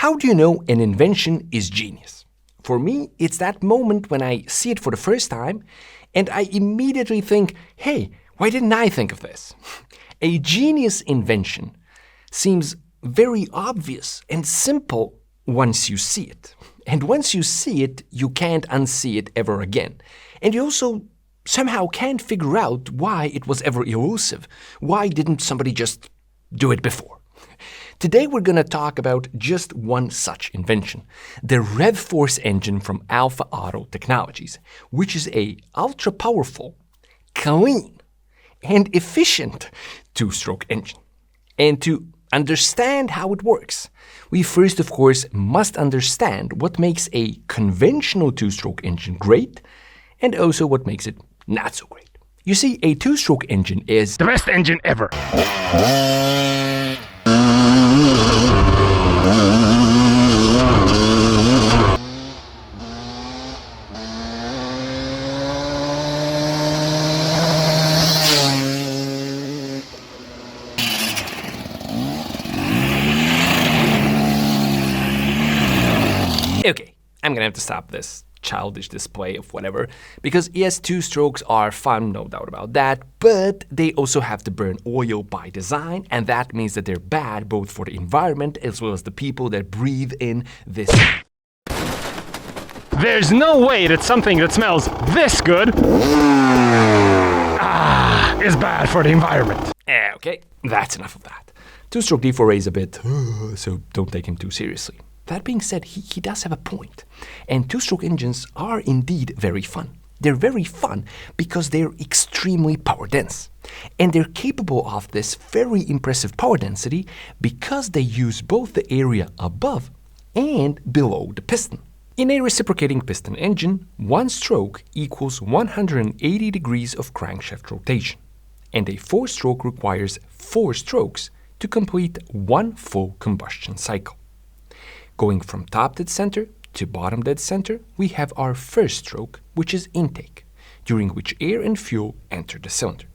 How do you know an invention is genius? For me, it's that moment when I see it for the first time and I immediately think, hey, why didn't I think of this? A genius invention seems very obvious and simple once you see it. And once you see it, you can't unsee it ever again. And you also somehow can't figure out why it was ever elusive. Why didn't somebody just do it before? Today we're going to talk about just one such invention, the RevForce engine from Alpha Otto Technologies, which is a ultra-powerful, clean, and efficient two-stroke engine. And to understand how it works, we first, of course, must understand what makes a conventional two-stroke engine great and also what makes it not so great. You see, a two-stroke engine is the best engine ever. Okay, I'm gonna have to stop this childish display of whatever, because yes, two-strokes are fun, no doubt about that, but they also have to burn oil by design, and that means that they're bad both for the environment as well as the people that breathe in this. There's no way that something that smells this good is bad for the environment. Okay, that's enough of that. Two-stroke D4A is a bit, so don't take him too seriously. That being said, he does have a point. And two-stroke engines are indeed very fun. They're very fun because they're extremely power dense. And they're capable of this very impressive power density because they use both the area above and below the piston. In a reciprocating piston engine, one stroke equals 180 degrees of crankshaft rotation. And a four-stroke requires 4 strokes to complete one full combustion cycle. Going from top dead center to bottom dead center, we have our first stroke, which is intake, during which air and fuel enter the cylinder.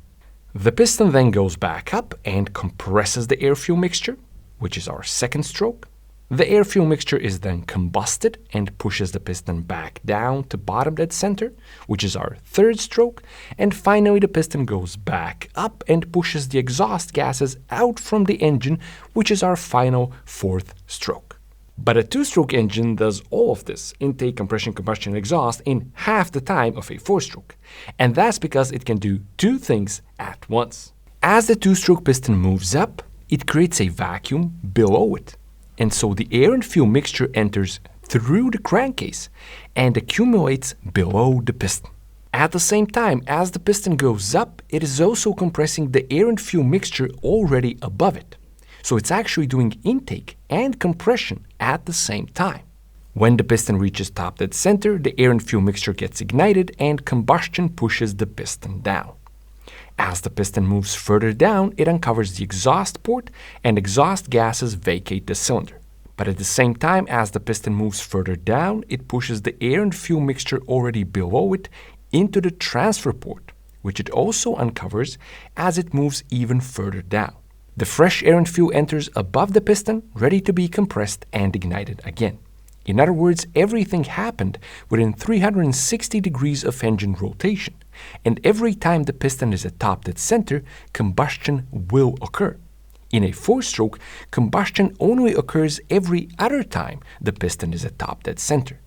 The piston then goes back up and compresses the air-fuel mixture, which is our second stroke. The air-fuel mixture is then combusted and pushes the piston back down to bottom dead center, which is our third stroke. And finally, the piston goes back up and pushes the exhaust gases out from the engine, which is our final fourth stroke. But a two-stroke engine does all of this, intake, compression, combustion, and exhaust, in half the time of a four-stroke. And that's because it can do 2 things at once. As the two-stroke piston moves up, it creates a vacuum below it. And so the air and fuel mixture enters through the crankcase and accumulates below the piston. At the same time, as the piston goes up, it is also compressing the air and fuel mixture already above it. So it's actually doing intake and compression at the same time. When the piston reaches top dead center, the air and fuel mixture gets ignited and combustion pushes the piston down. As the piston moves further down, it uncovers the exhaust port and exhaust gases vacate the cylinder. But at the same time, as the piston moves further down, it pushes the air and fuel mixture already below it into the transfer port, which it also uncovers as it moves even further down. The fresh air and fuel enters above the piston, ready to be compressed and ignited again. In other words, everything happened within 360 degrees of engine rotation, and every time the piston is at top dead center, combustion will occur. In a four-stroke, combustion only occurs every other time the piston is at top dead center.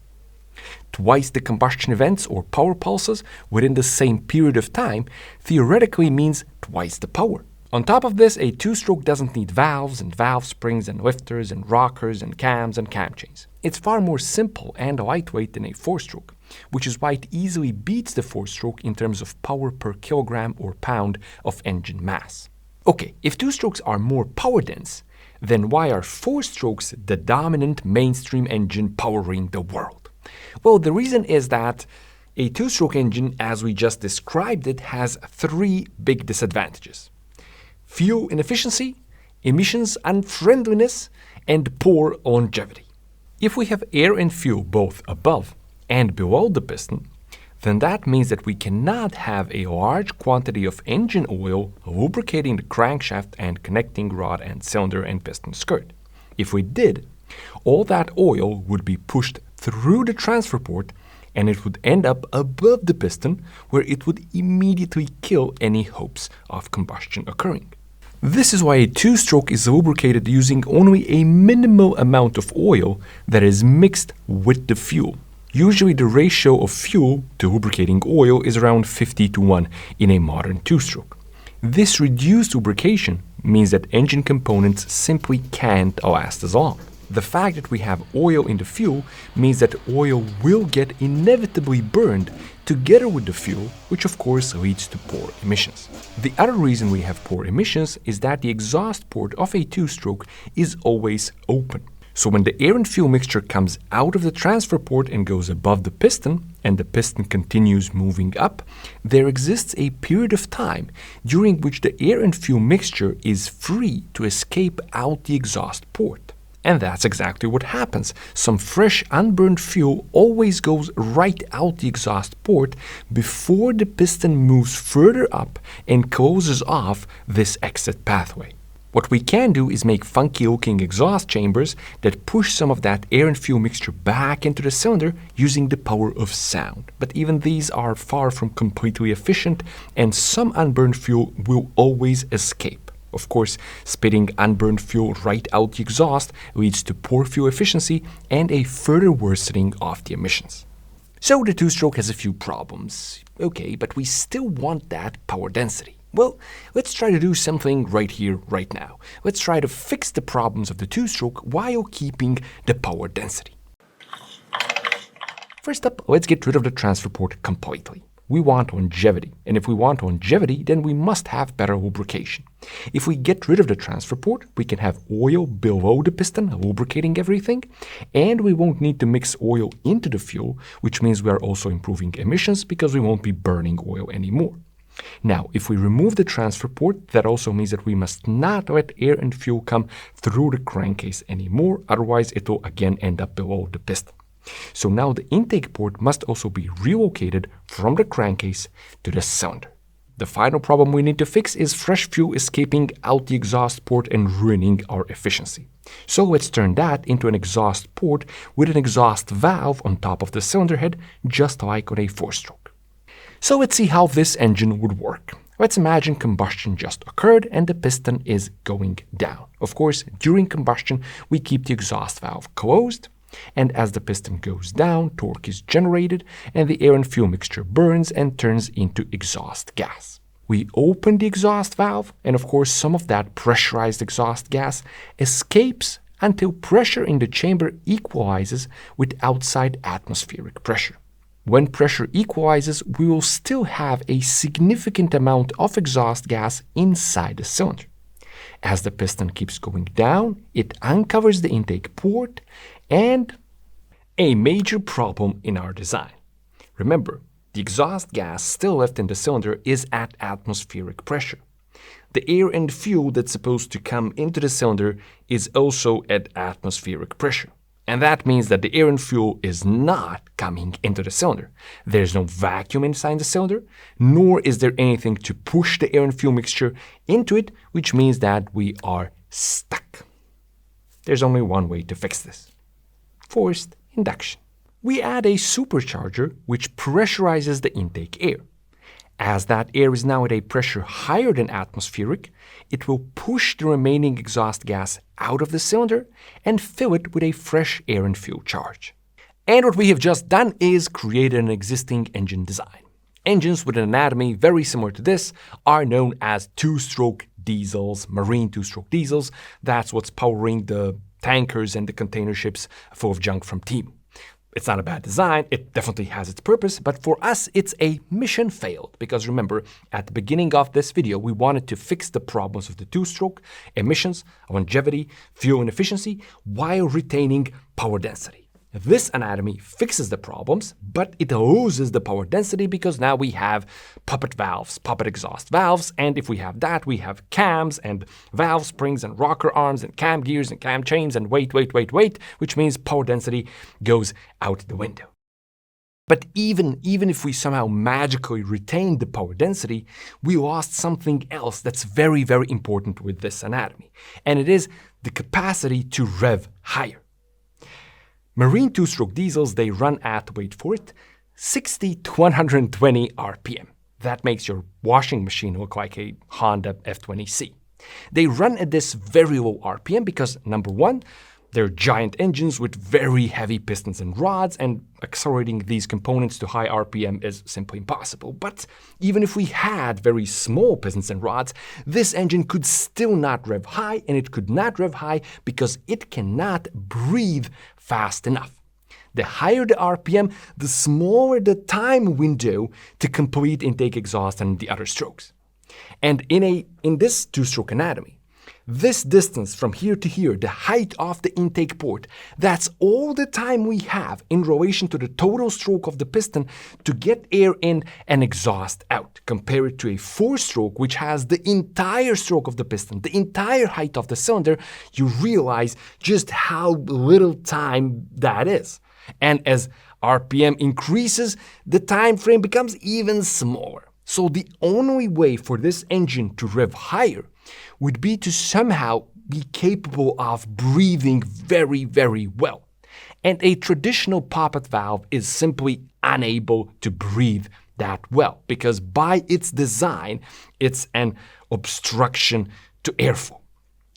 Twice the combustion events or power pulses within the same period of time theoretically means twice the power. On top of this, a two-stroke doesn't need valves and valve springs and lifters and rockers and cams and cam chains. It's far more simple and lightweight than a four-stroke, which is why it easily beats the four-stroke in terms of power per kilogram or pound of engine mass. Okay, if two-strokes are more power dense, then why are four-strokes the dominant mainstream engine powering the world? Well, the reason is that a two-stroke engine, as we just described it, has 3 big disadvantages: fuel inefficiency, emissions unfriendliness, and poor longevity. If we have air and fuel both above and below the piston, then that means that we cannot have a large quantity of engine oil lubricating the crankshaft and connecting rod and cylinder and piston skirt. If we did, All that oil would be pushed through the transfer port and it would end up above the piston, where it would immediately kill any hopes of combustion occurring. This is why a two-stroke is lubricated using only a minimal amount of oil that is mixed with the fuel. Usually the ratio of fuel to lubricating oil is around 50:1 in a modern two-stroke. This reduced lubrication means that engine components simply can't last as long. The fact that we have oil in the fuel means that oil will get inevitably burned together with the fuel, which of course leads to poor emissions. The other reason we have poor emissions is that the exhaust port of a two-stroke is always open. So when the air and fuel mixture comes out of the transfer port and goes above the piston, and the piston continues moving up, there exists a period of time during which the air and fuel mixture is free to escape out the exhaust port. And that's exactly what happens. Some fresh unburned fuel always goes right out the exhaust port before the piston moves further up and closes off this exit pathway. What we can do is make funky looking exhaust chambers that push some of that air and fuel mixture back into the cylinder using the power of sound. But even these are far from completely efficient, and some unburned fuel will always escape. Of course, spitting unburned fuel right out the exhaust leads to poor fuel efficiency and a further worsening of the emissions. So the two-stroke has a few problems. Okay, but we still want that power density. Well, let's try to do something right here, right now. Let's try to fix the problems of the two-stroke while keeping the power density. First up, let's get rid of the transfer port completely. We want longevity, and if we want longevity, then we must have better lubrication. If we get rid of the transfer port, we can have oil below the piston lubricating everything, and we won't need to mix oil into the fuel, which means we are also improving emissions because we won't be burning oil anymore. Now, if we remove the transfer port, that also means that we must not let air and fuel come through the crankcase anymore, otherwise it will again end up below the piston. So now the intake port must also be relocated from the crankcase to the cylinder. The final problem we need to fix is fresh fuel escaping out the exhaust port and ruining our efficiency. So let's turn that into an exhaust port with an exhaust valve on top of the cylinder head, just like on a four-stroke. So let's see how this engine would work. Let's imagine combustion just occurred and the piston is going down. Of course, during combustion, we keep the exhaust valve closed, and as the piston goes down, torque is generated and the air and fuel mixture burns and turns into exhaust gas. We open the exhaust valve and of course some of that pressurized exhaust gas escapes until pressure in the chamber equalizes with outside atmospheric pressure. When pressure equalizes, we will still have a significant amount of exhaust gas inside the cylinder. As the piston keeps going down, it uncovers the intake port and a major problem in our design. Remember, the exhaust gas still left in the cylinder is at atmospheric pressure. The air and fuel that's supposed to come into the cylinder is also at atmospheric pressure. And that means that the air and fuel is not coming into the cylinder. There's no vacuum inside the cylinder, nor is there anything to push the air and fuel mixture into it, which means that we are stuck. There's only one way to fix this: forced induction. We add a supercharger which pressurizes the intake air. As that air is now at a pressure higher than atmospheric, it will push the remaining exhaust gas out of the cylinder and fill it with a fresh air and fuel charge. And what we have just done is create an existing engine design. Engines with an anatomy very similar to this are known as two-stroke diesels, marine two-stroke diesels. That's what's powering the tankers and the container ships full of junk from Timu. It's not a bad design, it definitely has its purpose, but for us it's a mission failed, because remember, at the beginning of this video we wanted to fix the problems of the two-stroke, emissions, longevity, fuel inefficiency, while retaining power density. This anatomy fixes the problems, but it loses the power density because now we have Poppet valves, Poppet exhaust valves, and if we have that, we have cams and valve springs and rocker arms and cam gears and cam chains and wait, which means power density goes out the window. But even if we somehow magically retained the power density, we lost something else that's very, very important with this anatomy, and it is the capacity to rev higher. Marine two-stroke diesels, they run at, wait for it, 60 to 120 RPM. That makes your washing machine look like a Honda F20C. They run at this very low RPM because, number one, they're giant engines with very heavy pistons and rods, and accelerating these components to high RPM is simply impossible. But even if we had very small pistons and rods, this engine could still not rev high, and it could not rev high because it cannot breathe fast enough. The higher the RPM, the smaller the time window to complete intake exhaust and the other strokes. And in this two-stroke anatomy, this distance from here to here, the height of the intake port, that's all the time we have in relation to the total stroke of the piston to get air in and exhaust out. Compare it to a four-stroke, which has the entire stroke of the piston, the entire height of the cylinder, you realize just how little time that is. And as RPM increases, the time frame becomes even smaller. So the only way for this engine to rev higher would be to somehow be capable of breathing very, very well. And a traditional Poppet valve is simply unable to breathe that well because by its design, it's an obstruction to airflow.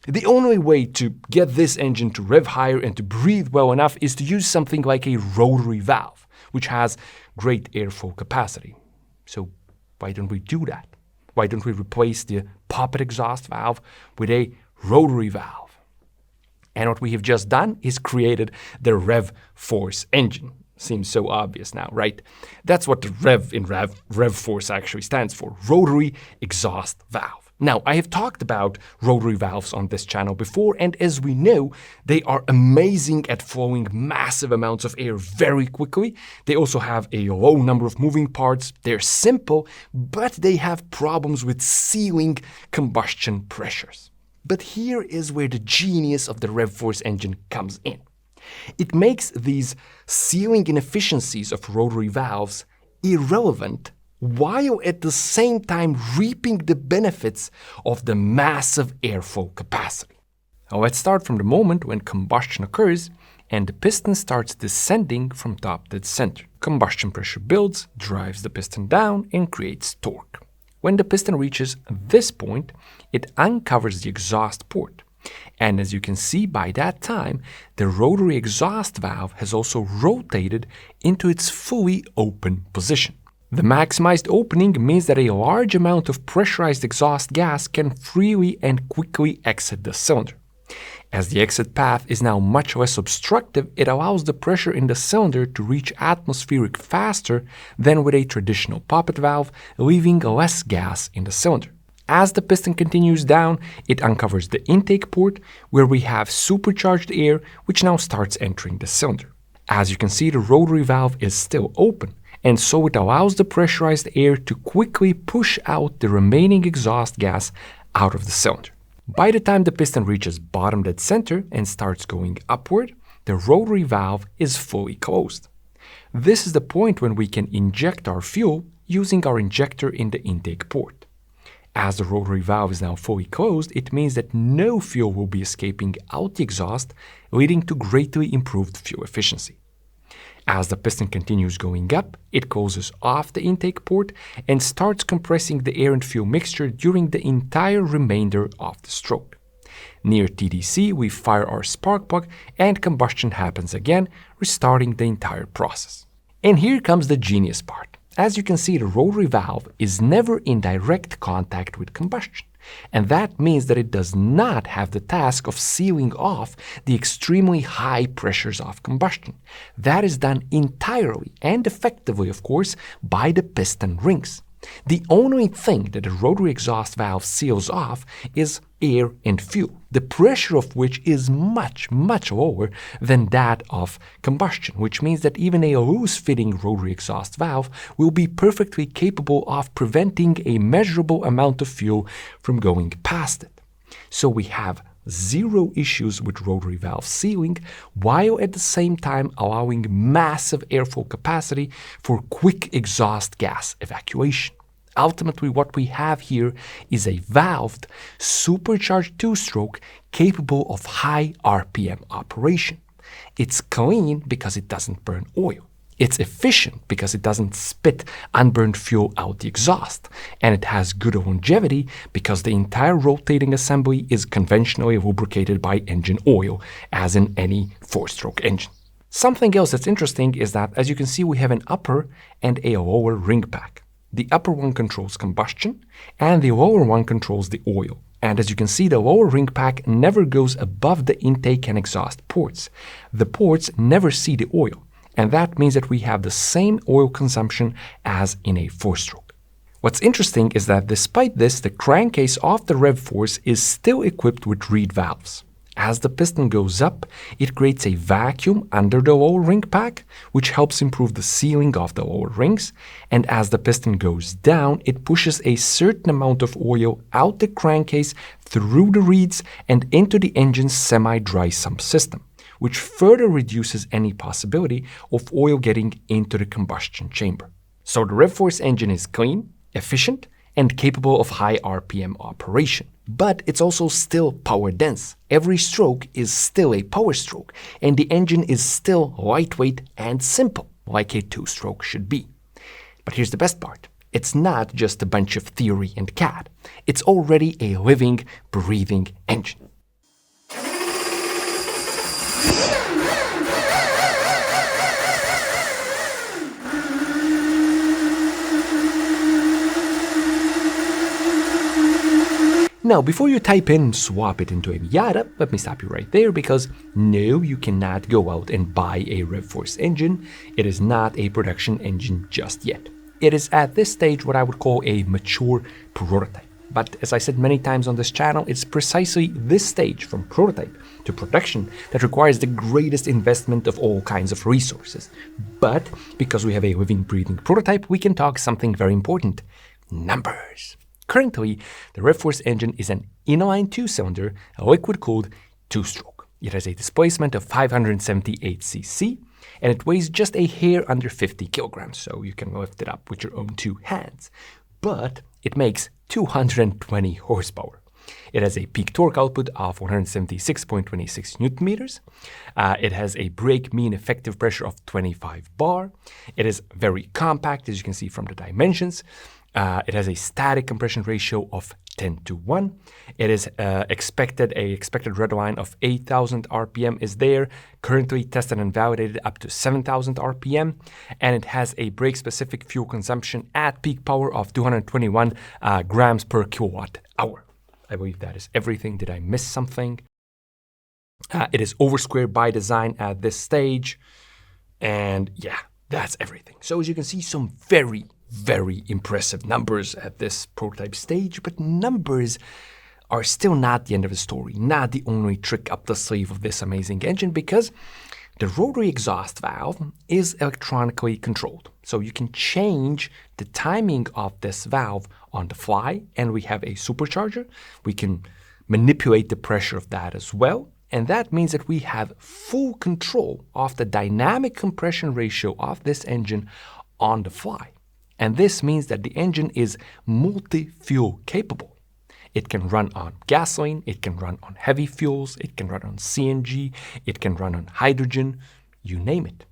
The only way to get this engine to rev higher and to breathe well enough is to use something like a rotary valve, which has great airflow capacity. So why don't we do that? Why don't we replace the Poppet exhaust valve with a rotary valve? And what we have just done is created the RevForce engine. Seems so obvious now, right? That's what the Rev in RevForce actually stands for, rotary exhaust valve. Now, I have talked about rotary valves on this channel before, and as we know, they are amazing at flowing massive amounts of air very quickly. They also have a low number of moving parts. They're simple, but they have problems with sealing combustion pressures. But here is where the genius of the RevForce engine comes in. It makes these sealing inefficiencies of rotary valves irrelevant while at the same time reaping the benefits of the massive airflow capacity. Now let's start from the moment when combustion occurs and the piston starts descending from top to the center. Combustion pressure builds, drives the piston down, and creates torque. When the piston reaches this point, it uncovers the exhaust port. And as you can see, by that time, the rotary exhaust valve has also rotated into its fully open position. The maximized opening means that a large amount of pressurized exhaust gas can freely and quickly exit the cylinder. As the exit path is now much less obstructive, it allows the pressure in the cylinder to reach atmospheric faster than with a traditional Poppet valve, leaving less gas in the cylinder. As the piston continues down, it uncovers the intake port, where we have supercharged air, which now starts entering the cylinder. As you can see, the rotary valve is still open, and so it allows the pressurized air to quickly push out the remaining exhaust gas out of the cylinder. By the time the piston reaches bottom dead center and starts going upward, the rotary valve is fully closed. This is the point when we can inject our fuel using our injector in the intake port. As the rotary valve is now fully closed, it means that no fuel will be escaping out the exhaust, leading to greatly improved fuel efficiency. As the piston continues going up, it closes off the intake port and starts compressing the air and fuel mixture during the entire remainder of the stroke. Near TDC, we fire our spark plug and combustion happens again, restarting the entire process. And here comes the genius part. As you can see, the rotary valve is never in direct contact with combustion, and that means that it does not have the task of sealing off the extremely high pressures of combustion. That is done entirely and effectively, of course, by the piston rings. The only thing that the rotary exhaust valve seals off is air and fuel, the pressure of which is much, much lower than that of combustion, which means that even a loose-fitting rotary exhaust valve will be perfectly capable of preventing a measurable amount of fuel from going past it. So we have zero issues with rotary valve sealing, while at the same time allowing massive airflow capacity for quick exhaust gas evacuation. Ultimately, what we have here is a valved, supercharged two-stroke capable of high RPM operation. It's clean because it doesn't burn oil. It's efficient because it doesn't spit unburned fuel out the exhaust. And it has good longevity because the entire rotating assembly is conventionally lubricated by engine oil, as in any four-stroke engine. Something else that's interesting is that, as you can see, we have an upper and a lower ring pack. The upper one controls combustion, and the lower one controls the oil. And as you can see, the lower ring pack never goes above the intake and exhaust ports. The ports never see the oil, and that means that we have the same oil consumption as in a four-stroke. What's interesting is that despite this, the crankcase of the RevForce is still equipped with reed valves. As the piston goes up, it creates a vacuum under the lower ring pack, which helps improve the sealing of the lower rings, and as the piston goes down, it pushes a certain amount of oil out the crankcase through the reeds and into the engine's semi-dry sump system, which further reduces any possibility of oil getting into the combustion chamber. So the RevForce engine is clean, efficient, and capable of high RPM operation. But it's also still power dense. Every stroke is still a power stroke, and the engine is still lightweight and simple, like a two-stroke should be. But here's the best part. It's not just a bunch of theory and CAD. It's already a living, breathing engine. Now, before you type in swap it into a Miata, let me stop you right there, because no, you cannot go out and buy a RevForce engine. It is not a production engine just yet. It is at this stage what I would call a mature prototype. But as I said many times on this channel, it's precisely this stage from prototype to production that requires the greatest investment of all kinds of resources. But because we have a living, breathing prototype, we can talk something very important: numbers. Currently, the RevForce engine is an inline two-cylinder, liquid-cooled two-stroke. It has a displacement of 578 cc, and it weighs just a hair under 50 kilograms, so you can lift it up with your own two hands. But it makes 220 horsepower. It has a peak torque output of 176.26 newton meters. It has a brake mean effective pressure of 25 bar. It is very compact, as you can see from the dimensions. It has a static compression ratio of 10:1. It is expected red line of 8,000 RPM is there, currently tested and validated up to 7,000 RPM, and it has a brake-specific fuel consumption at peak power of 221 grams per kilowatt hour. I believe that is everything. Did I miss something? It is over-square by design at this stage, and yeah, that's everything. So as you can see, some very impressive numbers at this prototype stage, but numbers are still not the end of the story, not the only trick up the sleeve of this amazing engine, because the rotary exhaust valve is electronically controlled. So you can change the timing of this valve on the fly, and we have a supercharger. We can manipulate the pressure of that as well, and that means that we have full control of the dynamic compression ratio of this engine on the fly. And this means that the engine is multi-fuel capable. It can run on gasoline, it can run on heavy fuels, it can run on CNG, it can run on hydrogen, you name it.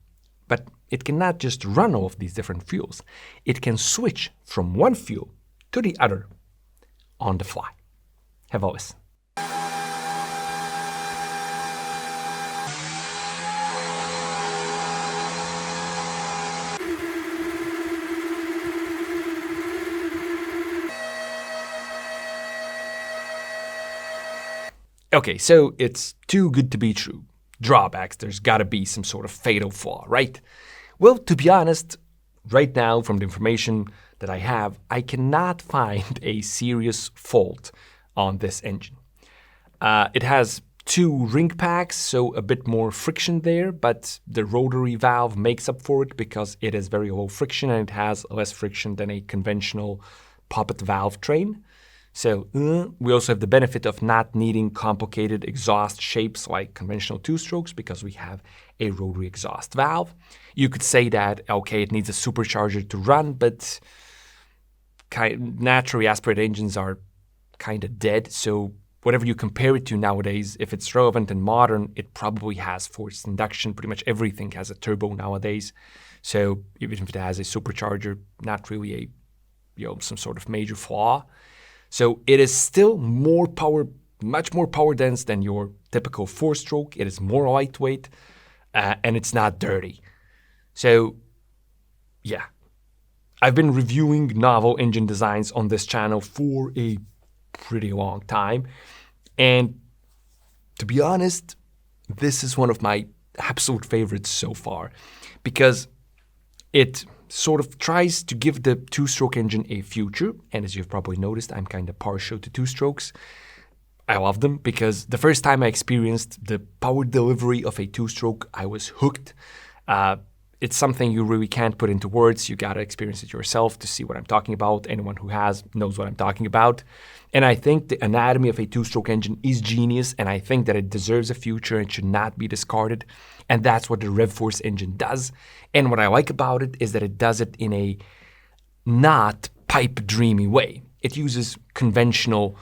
But it cannot just run all of these different fuels. It can switch from one fuel to the other on the fly. Have a listen. Okay, so it's too good to be true. Drawbacks, there's gotta be some sort of fatal flaw, right? Well, to be honest, right now, from the information that I have, I cannot find a serious fault on this engine. It has two ring packs, so a bit more friction there, but the rotary valve makes up for it because it is very low friction and it has less friction than a conventional Poppet valve train. So we also have the benefit of not needing complicated exhaust shapes like conventional two-strokes because we have a rotary exhaust valve. You could say that, okay, it needs a supercharger to run, but naturally aspirated engines are kind of dead, so whatever you compare it to nowadays, if it's relevant and modern, it probably has forced induction. Pretty much everything has a turbo nowadays. So even if it has a supercharger, not really a, some sort of major flaw. So it is still more power, much more power dense than your typical 4-stroke. It is more lightweight, and it's not dirty. So yeah, I've been reviewing novel engine designs on this channel for a pretty long time. And to be honest, this is one of my absolute favorites so far, because it sort of tries to give the 2-stroke engine a future. And as you've probably noticed, I'm kind of partial to 2-strokes. I love them because the first time I experienced the power delivery of a 2-stroke, I was hooked. It's something you really can't put into words. You gotta experience it yourself to see what I'm talking about. Anyone who has knows what I'm talking about. And I think the anatomy of a 2-stroke engine is genius, and I think that it deserves a future and should not be discarded. And that's what the RevForce engine does. And what I like about it is that it does it in a not pipe dreamy way. It uses conventional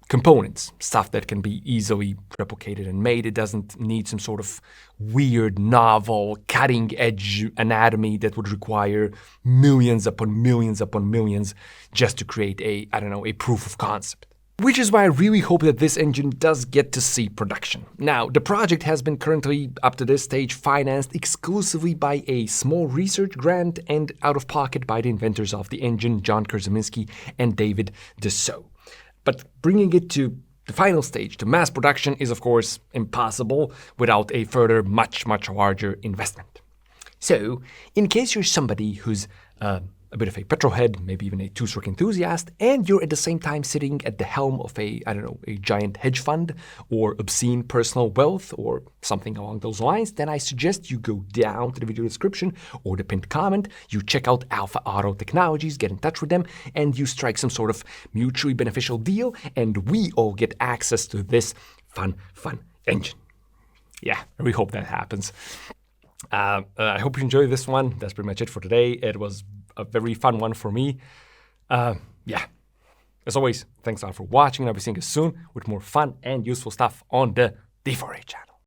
components, stuff that can be easily replicated and made. It doesn't need some sort of weird, novel, cutting-edge anatomy that would require millions upon millions upon millions just to create a proof of concept. Which is why I really hope that this engine does get to see production. Now, the project has been currently, up to this stage, financed exclusively by a small research grant and out of pocket by the inventors of the engine, John Kurzaminski and David Dussault. But bringing it to the final stage, to mass production, is of course impossible without a further much, much larger investment. So, in case you're somebody who's a bit of a petrolhead, maybe even a 2-stroke enthusiast, and you're at the same time sitting at the helm of a giant hedge fund or obscene personal wealth or something along those lines, then I suggest you go down to the video description or the pinned comment, you check out Alpha Otto Technologies, get in touch with them, and you strike some sort of mutually beneficial deal, and we all get access to this fun engine. Yeah, I really hope that happens. I hope you enjoyed this one. That's pretty much it for today. It was a very fun one for me. Yeah. As always, thanks a lot for watching, and I'll be seeing you soon with more fun and useful stuff on the D4A channel.